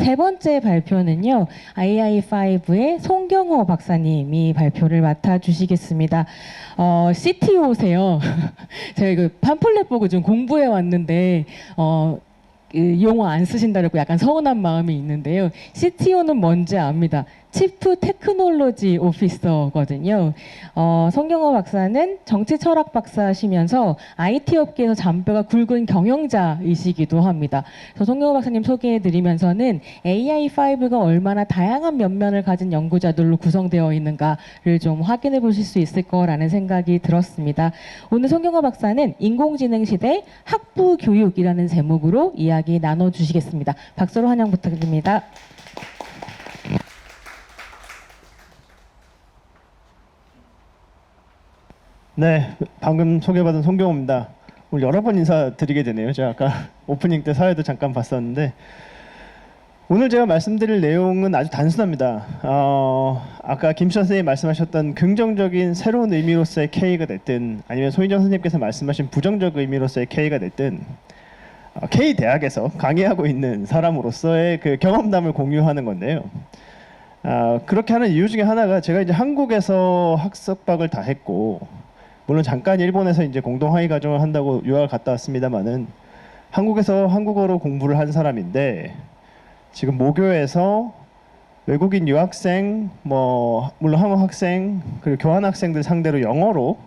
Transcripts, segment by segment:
세 번째 발표는요, AI5의 송경호 박사님이 발표를 맡아주시겠습니다. CTO세요. 제가 이거 팜플렛 보고 좀 공부해 왔는데, 그 용어 안 쓰신다고 약간 서운한 마음이 있는데요. CTO는 뭔지 압니다. 치프 테크놀로지 오피서거든요. 송경호 박사는 정치 철학 박사시면서 IT 업계에서 잔뼈가 굵은 경영자이시기도 합니다. 그래서 송경호 박사님 소개해드리면서는 AI5가 얼마나 다양한 면면을 가진 연구자들로 구성되어 있는가를 좀 확인해 보실 수 있을 거라는 생각이 들었습니다. 오늘 송경호 박사는 인공지능 시대 학부 교육이라는 제목으로 이야기 나눠주시겠습니다. 박수로 환영 부탁드립니다. 네, 방금 소개받은 송경호입니다. 오늘 여러 번 인사드리게 되네요. 제가 아까 오프닝 때 사회도 잠깐 봤었는데 오늘 제가 말씀드릴 내용은 아주 단순합니다. 아까 김 선생님이 말씀하셨던 긍정적인 새로운 의미로서의 K가 됐든 아니면 소인정 선생님께서 말씀하신 부정적 의미로서의 K가 됐든 K 대학에서 강의하고 있는 사람으로서의 그 경험담을 공유하는 건데요. 그렇게 하는 이유 중에 하나가 제가 이제 한국에서 학습박을 다 했고 물론 잠깐 일본에서 이제 공동 학위 과정을 한다고 유학을 갔다 왔습니다만은 한국에서 한국어로 공부를 한 사람인데 지금 모교에서 외국인 유학생, 물론 한국 학생 그리고 교환 학생들 상대로 영어로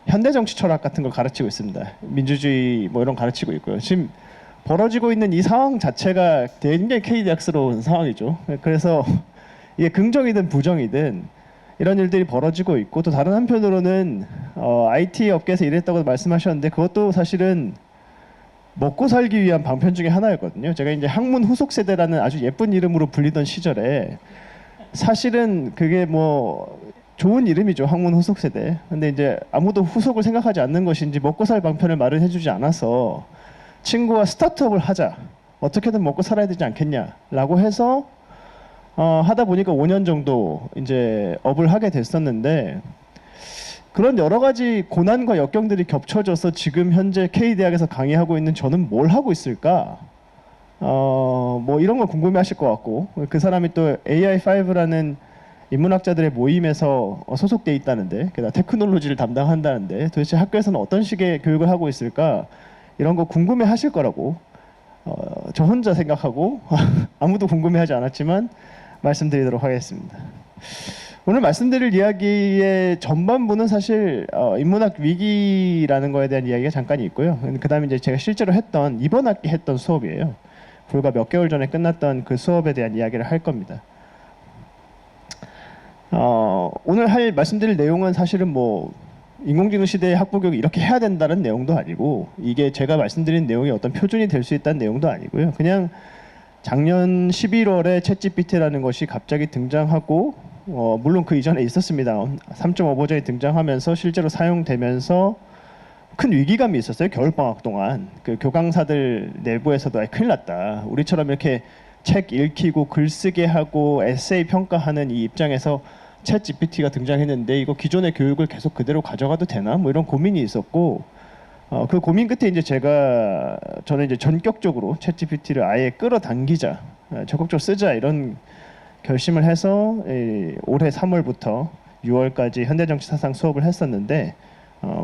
현대 정치 철학 같은 걸 가르치고 있습니다. 민주주의 이런 가르치고 있고요. 지금 벌어지고 있는 이 상황 자체가 굉장히 K대학스러운 상황이죠. 그래서 이게 긍정이든 부정이든 이런 일들이 벌어지고 있고 또 다른 한편으로는 IT 업계에서 일했다고 말씀하셨는데 그것도 사실은 먹고 살기 위한 방편 중에 하나였거든요. 제가 이제 학문 후속 세대라는 아주 예쁜 이름으로 불리던 시절에 사실은 그게 좋은 이름이죠. 학문 후속 세대. 근데 이제 아무도 후속을 생각하지 않는 것인지 먹고 살 방편을 마련해주지 않아서 친구와 스타트업을 하자. 어떻게든 먹고 살아야 되지 않겠냐라고 해서 하다 보니까 5년 정도 이제 업을 하게 됐었는데 그런 여러 가지 고난과 역경들이 겹쳐져서 지금 현재 K대학에서 강의하고 있는 저는 뭘 하고 있을까? 이런 걸 궁금해하실 것 같고 그 사람이 또 AI5라는 인문학자들의 모임에서 소속돼 있다는데 게다가 테크놀로지를 담당한다는데 도대체 학교에서는 어떤 식의 교육을 하고 있을까? 이런 거 궁금해하실 거라고 저 혼자 생각하고 아무도 궁금해하지 않았지만 말씀드리도록 하겠습니다. 오늘 말씀드릴 이야기의 전반부는 사실 인문학 위기라는 거에 대한 이야기가 잠깐 있고요. 그 다음에 이제 제가 실제로 했던 이번 학기 했던 수업이에요. 불과 몇 개월 전에 끝났던 그 수업에 대한 이야기를 할 겁니다. 오늘 말씀드릴 내용은 사실은 인공지능 시대의 학부교육 이렇게 해야 된다는 내용도 아니고 이게 제가 말씀드린 내용이 어떤 표준이 될 수 있다는 내용도 아니고요. 그냥 작년 11월에 챗GPT라는 것이 갑자기 등장하고 물론 그 이전에 있었습니다. 3.5 버전이 등장하면서 실제로 사용되면서 큰 위기감이 있었어요. 겨울방학 동안 그 교강사들 내부에서도 큰일 났다. 우리처럼 이렇게 책 읽히고 글쓰게 하고 에세이 평가하는 이 입장에서 챗GPT가 등장했는데 이거 기존의 교육을 계속 그대로 가져가도 되나? 이런 고민이 있었고 그 고민 끝에 이제 저는 이제 전격적으로 챗GPT를 아예 끌어당기자, 적극적으로 쓰자 이런 결심을 해서 올해 3월부터 6월까지 현대정치 사상 수업을 했었는데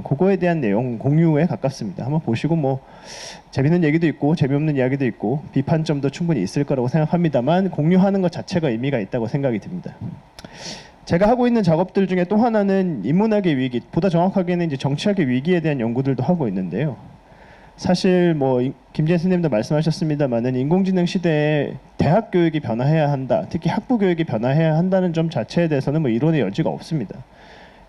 그거에 대한 내용 공유에 가깝습니다. 한번 보시고 재밌는 얘기도 있고 재미없는 이야기도 있고 비판점도 충분히 있을 거라고 생각합니다만 공유하는 것 자체가 의미가 있다고 생각이 듭니다. 제가 하고 있는 작업들 중에 또 하나는 인문학의 위기, 보다 정확하게는 이제 정치학의 위기에 대한 연구들도 하고 있는데요. 사실 김재현 선생님도 말씀하셨습니다만은 인공지능 시대에 대학 교육이 변화해야 한다, 특히 학부 교육이 변화해야 한다는 점 자체에 대해서는 이론의 여지가 없습니다.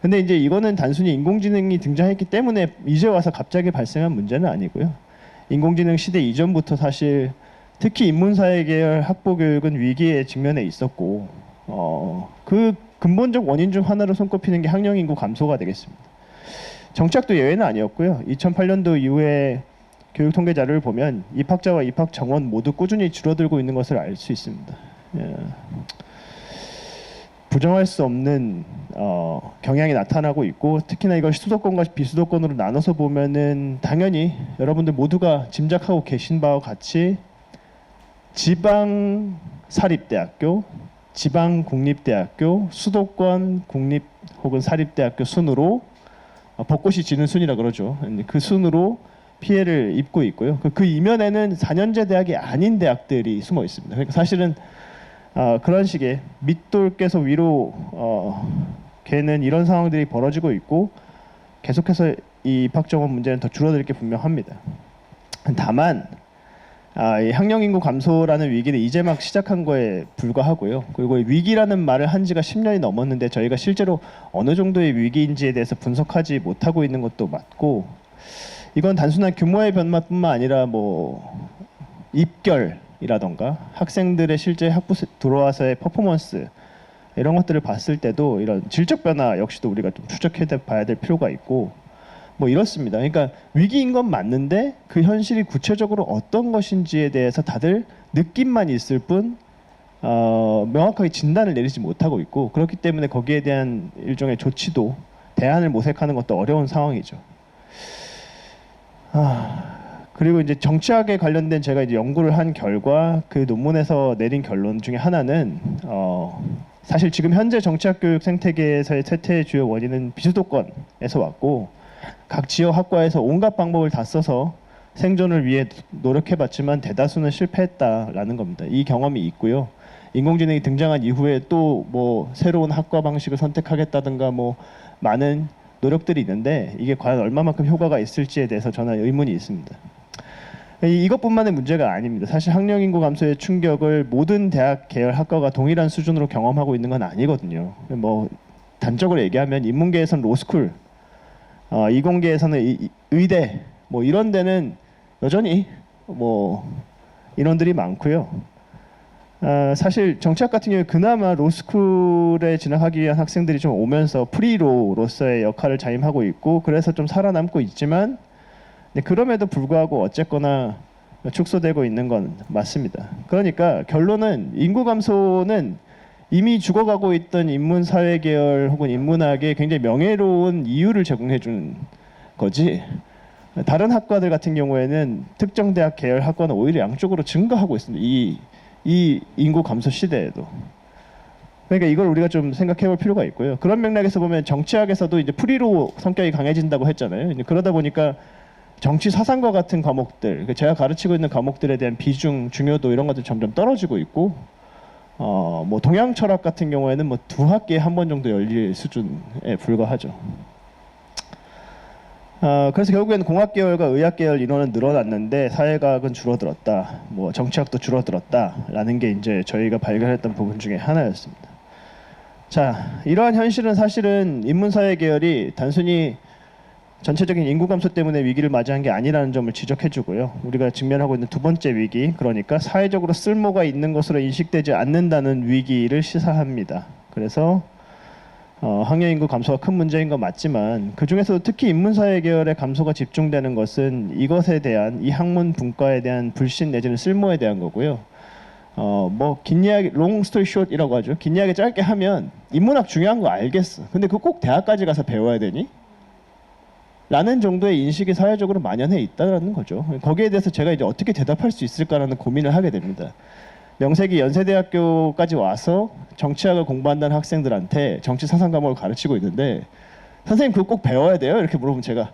근데 이제 이거는 단순히 인공지능이 등장했기 때문에 이제 와서 갑자기 발생한 문제는 아니고요. 인공지능 시대 이전부터 사실 특히 인문사회 계열 학부 교육은 위기에 직면해 있었고 그 근본적 원인 중 하나로 손꼽히는 게 학령 인구 감소가 되겠습니다. 정치학도 예외는 아니었고요. 2008년도 이후에 교육 통계 자료를 보면 입학자와 입학 정원 모두 꾸준히 줄어들고 있는 것을 알 수 있습니다. 부정할 수 없는 경향이 나타나고 있고 특히나 이것이 수도권과 비수도권으로 나눠서 보면은 당연히 여러분들 모두가 짐작하고 계신 바와 같이 지방 사립대학교, 지방 국립대학교, 수도권 국립 혹은 사립대학교 순으로 벚꽃이 지는 순이라 그러죠. 그 순으로 피해를 입고 있고요. 그 이면에는 4년제 대학이 아닌 대학들이 숨어 있습니다. 그러니까 사실은 그런 식의 밑돌께서 위로 개는 이런 상황들이 벌어지고 있고 계속해서 이 입학 정원 문제는 더 줄어들 게 분명합니다. 다만 이 학령 인구 감소라는 위기는 이제 막 시작한 거에 불과하고요. 그리고 위기라는 말을 한 지가 10년이 넘었는데 저희가 실제로 어느 정도의 위기인지에 대해서 분석하지 못하고 있는 것도 맞고, 이건 단순한 규모의 변화뿐만 아니라 뭐 입결이라던가 학생들의 실제 학부 들어와서의 퍼포먼스 이런 것들을 봤을 때도 이런 질적 변화 역시도 우리가 좀 추적해 봐야 될 필요가 있고 뭐 이렇습니다. 그러니까 위기인 건 맞는데 그 현실이 구체적으로 어떤 것인지에 대해서 다들 느낌만 있을 뿐 명확하게 진단을 내리지 못하고 있고, 그렇기 때문에 거기에 대한 일종의 조치도 대안을 모색하는 것도 어려운 상황이죠. 그리고 이제 정치학에 관련된 제가 이제 연구를 한 결과 그 논문에서 내린 결론 중에 하나는 사실 지금 현재 정치학 교육 생태계에서의 쇠퇴의 주요 원인은 비수도권에서 왔고, 각 지역 학과에서 온갖 방법을 다 써서 생존을 위해 노력해봤지만 대다수는 실패했다라는 겁니다. 이 경험이 있고요. 인공지능이 등장한 이후에 또 뭐 새로운 학과 방식을 선택하겠다든가 뭐 많은 노력들이 있는데 이게 과연 얼마만큼 효과가 있을지에 대해서 저는 의문이 있습니다. 이것뿐만의 문제가 아닙니다. 사실 학령 인구 감소의 충격을 모든 대학 계열 학과가 동일한 수준으로 경험하고 있는 건 아니거든요. 뭐 단적으로 얘기하면 인문계에서는 로스쿨, 이공계에서는 의대 뭐 이런 데는 여전히 뭐 인원들이 많고요. 사실 정치학 같은 경우에 그나마 로스쿨에 진학하기 위한 학생들이 좀 오면서 프리로로서의 역할을 자임하고 있고 그래서 좀 살아남고 있지만, 그럼에도 불구하고 어쨌거나 축소되고 있는 건 맞습니다. 그러니까 결론은 인구 감소는 이미 죽어가고 있던 인문사회 계열 혹은 인문학에 굉장히 명예로운 이유를 제공해 준 거지, 다른 학과들 같은 경우에는 특정 대학 계열 학과는 오히려 양쪽으로 증가하고 있습니다. 이 인구 감소 시대에도. 그러니까 이걸 우리가 좀 생각해 볼 필요가 있고요. 그런 맥락에서 보면 정치학에서도 이제 프리로 성격이 강해진다고 했잖아요. 이제 그러다 보니까 정치 사상과 같은 과목들, 제가 가르치고 있는 과목들에 대한 비중, 중요도 이런 것들 점점 떨어지고 있고, 뭐 동양 철학 같은 경우에는 뭐 2학기에 한 번 정도 열릴 수준에 불과하죠. 그래서 결국에는 공학 계열과 의학 계열 인원은 늘어났는데 사회과학은 줄어들었다, 뭐 정치학도 줄어들었다라는 게 이제 저희가 발견했던 부분 중에 하나였습니다. 자, 이러한 현실은 사실은 인문사회 계열이 단순히 전체적인 인구 감소 때문에 위기를 맞이한 게 아니라는 점을 지적해주고요. 우리가 직면하고 있는 두 번째 위기, 그러니까 사회적으로 쓸모가 있는 것으로 인식되지 않는다는 위기를 시사합니다. 그래서 학령 인구 감소가 큰 문제인 건 맞지만 그 중에서도 특히 인문사회 계열의 감소가 집중되는 것은 이것에 대한 이 학문 분과에 대한 불신 내지는 쓸모에 대한 거고요. 뭐 긴 이야기, long story short이라고 하죠. 긴 이야기 짧게 하면 인문학 중요한 거 알겠어. 근데 그거 꼭 대학까지 가서 배워야 되니? 라는 정도의 인식이 사회적으로 만연해 있다는 거죠. 거기에 대해서 제가 이제 어떻게 대답할 수 있을까라는 고민을 하게 됩니다. 명색이 연세대학교까지 와서 정치학을 공부한다는 학생들한테 정치 사상 과목을 가르치고 있는데 선생님 그거 꼭 배워야 돼요? 이렇게 물어보면 제가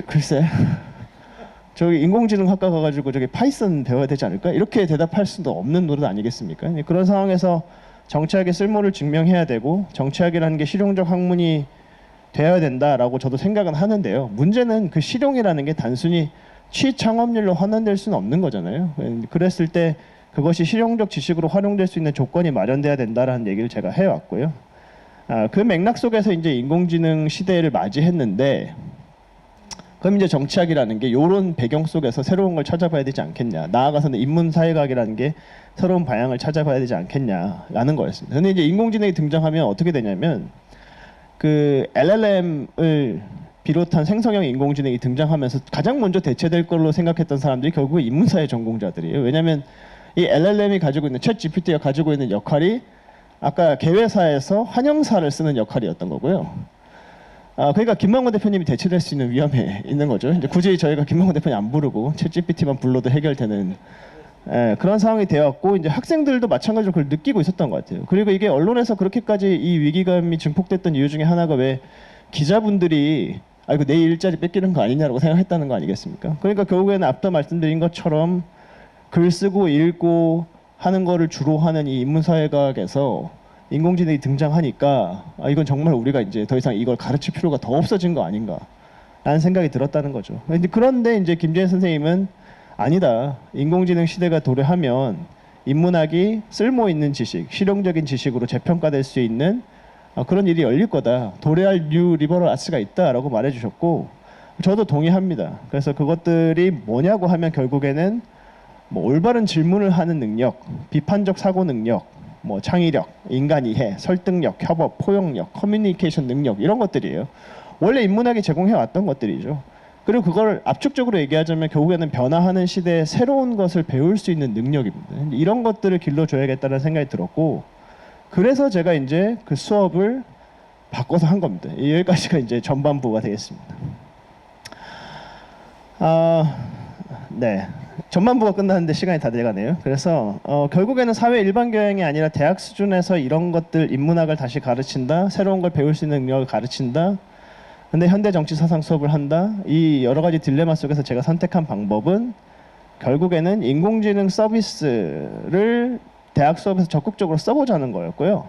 글쎄 저기 인공지능학과 가가지고 저기 파이썬 배워야 되지 않을까? 이렇게 대답할 수도 없는 노릇 아니겠습니까? 그런 상황에서 정치학의 쓸모를 증명해야 되고 정치학이라는 게 실용적 학문이 되어야 된다라고 저도 생각은 하는데요. 문제는 그 실용이라는 게 단순히 취창업률로 환원될 수는 없는 거잖아요. 그랬을 때 그것이 실용적 지식으로 활용될 수 있는 조건이 마련돼야 된다라는 얘기를 제가 해왔고요. 그 맥락 속에서 이제 인공지능 시대를 맞이했는데, 그럼 이제 정치학이라는 게 이런 배경 속에서 새로운 걸 찾아봐야 되지 않겠냐. 나아가서는 인문사회학이라는 게 새로운 방향을 찾아봐야 되지 않겠냐라는 거였습니다. 근데 이제 인공지능이 등장하면 어떻게 되냐면 그 LLM을 비롯한 생성형 인공지능이 등장하면서 가장 먼저 대체될 걸로 생각했던 사람들이 결국 인문사회 전공자들이에요. 왜냐하면 이 LLM이 가지고 있는 챗GPT가 가지고 있는 역할이 아까 개회사에서 환영사를 쓰는 역할이었던 거고요. 그러니까 김만곤 대표님이 대체될 수 있는 위험에 있는 거죠. 이제 굳이 저희가 김만곤 대표님 안 부르고 챗GPT만 불러도 해결되는 그런 상황이 되었고 이제 학생들도 마찬가지로 그걸 느끼고 있었던 것 같아요. 그리고 이게 언론에서 그렇게까지 이 위기감이 증폭됐던 이유 중에 하나가 왜 기자분들이 이거 내 일자리 뺏기는 거 아니냐라고 생각했다는 거 아니겠습니까? 그러니까 결국에는 앞서 말씀드린 것처럼 글 쓰고 읽고 하는 거를 주로 하는 이 인문사회학에서 인공지능이 등장하니까 이건 정말 우리가 이제 더 이상 이걸 가르칠 필요가 더 없어진 거 아닌가라는 생각이 들었다는 거죠. 그런데 이제 김재현 선생님은 아니다. 인공지능 시대가 도래하면 인문학이 쓸모 있는 지식, 실용적인 지식으로 재평가될 수 있는 그런 일이 열릴 거다. 도래할 뉴 리버럴 아츠가 있다라고 말해주셨고 저도 동의합니다. 그래서 그것들이 뭐냐고 하면 결국에는 뭐 올바른 질문을 하는 능력, 비판적 사고 능력, 뭐 창의력, 인간 이해, 설득력, 협업, 포용력, 커뮤니케이션 능력 이런 것들이에요. 원래 인문학이 제공해 왔던 것들이죠. 그리고 그걸 압축적으로 얘기하자면 결국에는 변화하는 시대에 새로운 것을 배울 수 있는 능력입니다. 이런 것들을 길러줘야겠다는 생각이 들었고 그래서 제가 이제 그 수업을 바꿔서 한 겁니다. 여기까지가 이제 전반부가 되겠습니다. 네. 전반부가 끝났는데 시간이 다 돼가네요. 그래서 결국에는 사회 일반 교양이 아니라 대학 수준에서 이런 것들 인문학을 다시 가르친다. 새로운 걸 배울 수 있는 능력을 가르친다. 근데 현대 정치 사상 수업을 한다. 이 여러 가지 딜레마 속에서 제가 선택한 방법은 결국에는 인공지능 서비스를 대학 수업에서 적극적으로 써보자는 거였고요.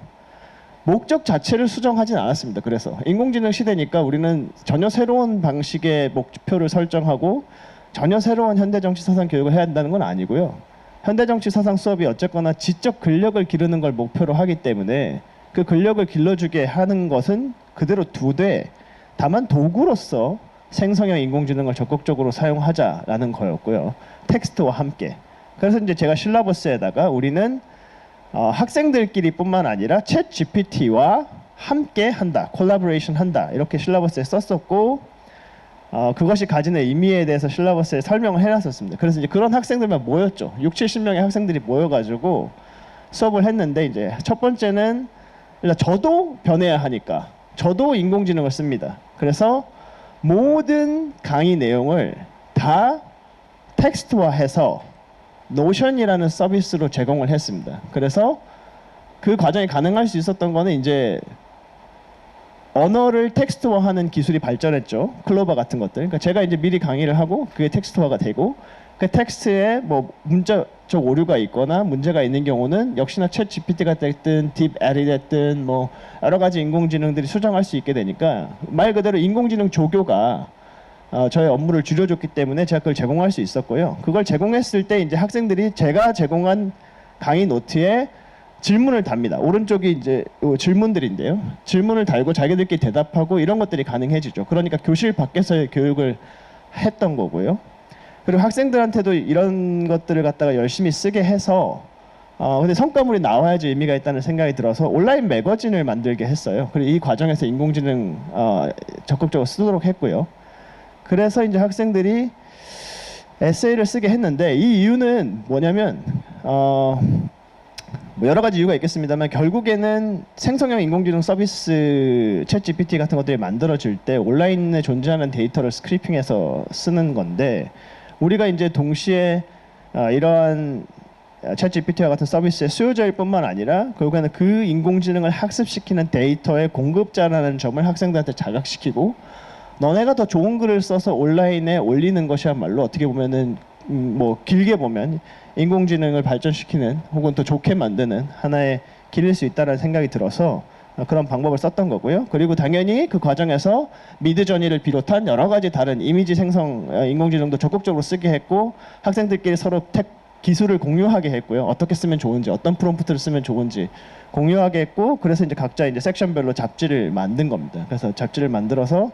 목적 자체를 수정하진 않았습니다. 그래서 인공지능 시대니까 우리는 전혀 새로운 방식의 목표를 설정하고 전혀 새로운 현대정치 사상 교육을 해야 한다는 건 아니고요. 현대정치 사상 수업이 어쨌거나 지적 근력을 기르는 걸 목표로 하기 때문에 그 근력을 길러주게 하는 것은 그대로 두되 다만 도구로서 생성형 인공지능을 적극적으로 사용하자라는 거였고요. 텍스트와 함께. 그래서 이제 제가 실라버스에다가 우리는 학생들끼리뿐만 아니라 챗 GPT와 함께 한다, 콜라보레이션 한다 이렇게 실라버스에 썼었고 그것이 가지는 의미에 대해서 실라버스에 설명을 해놨었습니다. 그래서 이제 그런 학생들만 모였죠. 6, 70명의 학생들이 모여가지고 수업을 했는데 이제 첫 번째는 일단 저도 변해야 하니까 저도 인공지능을 씁니다. 그래서 모든 강의 내용을 다 텍스트화해서 노션이라는 서비스로 제공을 했습니다. 그래서 그 과정이 가능할 수 있었던 거는 이제 언어를 텍스트화하는 기술이 발전했죠. 클로버 같은 것들. 그러니까 제가 이제 미리 강의를 하고 그게 텍스트화가 되고 그 텍스트에 뭐 문자적 오류가 있거나 문제가 있는 경우는 역시나 챗 GPT가 됐든 딥L이 됐든 뭐 여러 가지 인공지능들이 수정할 수 있게 되니까 말 그대로 인공지능 조교가 저의 업무를 줄여줬기 때문에 제가 그걸 제공할 수 있었고요. 그걸 제공했을 때 이제 학생들이 제가 제공한 강의 노트에 질문을 답니다. 오른쪽이 이제 질문들인데요. 질문을 달고 자기들끼리 대답하고 이런 것들이 가능해지죠. 그러니까 교실 밖에서의 교육을 했던 거고요. 그리고 학생들한테도 이런 것들을 갖다가 열심히 쓰게 해서 근데 성과물이 나와야지 의미가 있다는 생각이 들어서 온라인 매거진을 만들게 했어요. 그리고 이 과정에서 인공지능 적극적으로 쓰도록 했고요. 그래서 이제 학생들이 에세이를 쓰게 했는데 이 이유는 뭐냐면 뭐 여러 가지 이유가 있겠습니다만 결국에는 생성형 인공지능 서비스 챗 GPT 같은 것들이 만들어질 때 온라인에 존재하는 데이터를 스크래핑해서 쓰는 건데 우리가 이제 동시에 이러한 챗 GPT와 같은 서비스의 수요자일 뿐만 아니라 결국에는 그 인공지능을 학습시키는 데이터의 공급자라는 점을 학생들한테 자각시키고 너네가 더 좋은 글을 써서 온라인에 올리는 것이야말로 어떻게 보면은 뭐 길게 보면 인공지능을 발전시키는 혹은 더 좋게 만드는 하나의 길일 수 있다는 생각이 들어서 그런 방법을 썼던 거고요. 그리고 당연히 그 과정에서 미드저니를 비롯한 여러 가지 다른 이미지 생성 인공지능도 적극적으로 쓰게 했고 학생들끼리 서로 기술을 공유하게 했고요. 어떻게 쓰면 좋은지, 어떤 프롬프트를 쓰면 좋은지 공유하게 했고 그래서 이제 각자 이제 섹션별로 잡지를 만든 겁니다. 그래서 잡지를 만들어서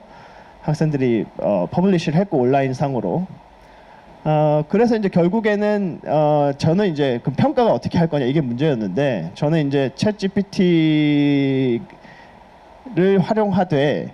학생들이 퍼블리시를 했고 온라인 상으로 그래서 이제 결국에는 저는 이제 그 평가가 어떻게 할 거냐 이게 문제였는데 저는 이제 챗 GPT를 활용하되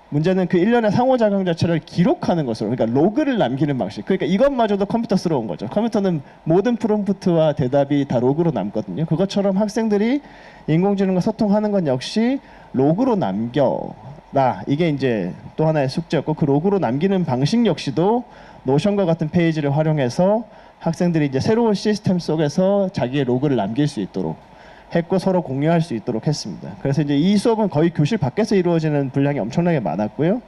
문제는 그 일련의 상호작용 자체를 기록하는 것으로 그러니까 로그를 남기는 방식 그러니까 이것마저도 컴퓨터스러운 거죠. 컴퓨터는 모든 프롬프트와 대답이 다 로그로 남거든요. 그것처럼 학생들이 인공지능과 소통하는 건 역시 로그로 남겨라 이게 이제 또 하나의 숙제였고 그 로그로 남기는 방식 역시도 노션과 같은 페이지를 활용해서 학생들이 이제 새로운 시스템 속에서 자기의 로그를 남길 수 있도록 했고 서로 공유할 수 있도록 했습니다. 그래서 이제 이 수업은 거의 교실 밖에서 이루어지는 분량이 엄청나게 많았고요.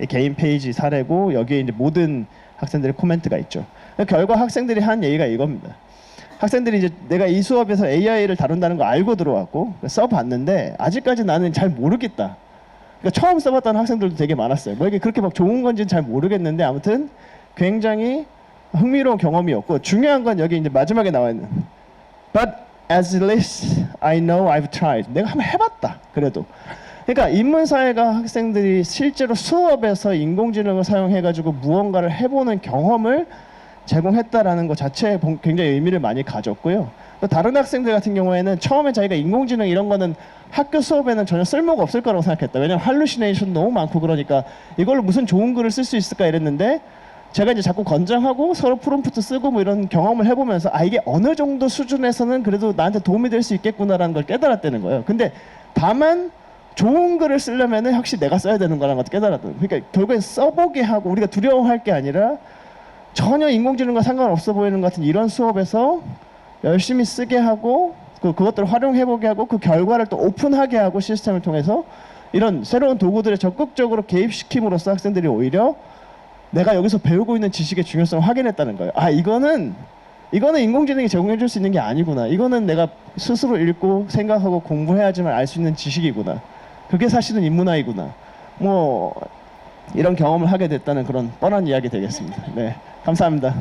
이 개인 페이지 사례고 여기에 이제 모든 학생들의 코멘트가 있죠. 결과 학생들이 한 얘기가 이겁니다. 학생들이 이제 내가 이 수업에서 AI를 다룬다는 거 알고 들어왔고 써봤는데 아직까지 나는 잘 모르겠다. 그러니까 처음 써봤던 학생들도 되게 많았어요. 뭐 이게 그렇게 막 좋은 건지는 잘 모르겠는데 아무튼 굉장히 흥미로운 경험이었고 중요한 건 여기 이제 마지막에 나와 있는 But as least I know I've tried. 내가 한번 해봤다. 그래도. 그러니까 인문사회가 학생들이 실제로 수업에서 인공지능을 사용해가지고 무언가를 해보는 경험을 제공했다라는 것 자체에 굉장히 의미를 많이 가졌고요. 또 다른 학생들 같은 경우에는 처음에 자기가 인공지능 이런 거는 학교 수업에는 전혀 쓸모가 없을 거라고 생각했다. 왜냐면 할루시네이션 너무 많고 그러니까 이걸로 무슨 좋은 글을 쓸 수 있을까 이랬는데 제가 이제 자꾸 권장하고 서로 프롬프트 쓰고 뭐 이런 경험을 해보면서 아 이게 어느 정도 수준에서는 그래도 나한테 도움이 될 수 있겠구나라는 걸 깨달았다는 거예요. 근데 다만 좋은 글을 쓰려면은 확실히 내가 써야 되는 거라는 것도 깨달았던 거예요. 그러니까 결국엔 써보게 하고 우리가 두려워할 게 아니라 전혀 인공지능과 상관없어 보이는 것 같은 이런 수업에서 열심히 쓰게 하고 그것들을 활용해보게 하고 그 결과를 또 오픈하게 하고 시스템을 통해서 이런 새로운 도구들을 적극적으로 개입시킴으로써 학생들이 오히려 내가 여기서 배우고 있는 지식의 중요성을 확인했다는 거예요. 아 이거는 인공지능이 제공해줄 수 있는 게 아니구나. 이거는 내가 스스로 읽고 생각하고 공부해야지만 알 수 있는 지식이구나. 그게 사실은 인문화이구나. 뭐 이런 경험을 하게 됐다는 그런 뻔한 이야기 되겠습니다. 네, 감사합니다.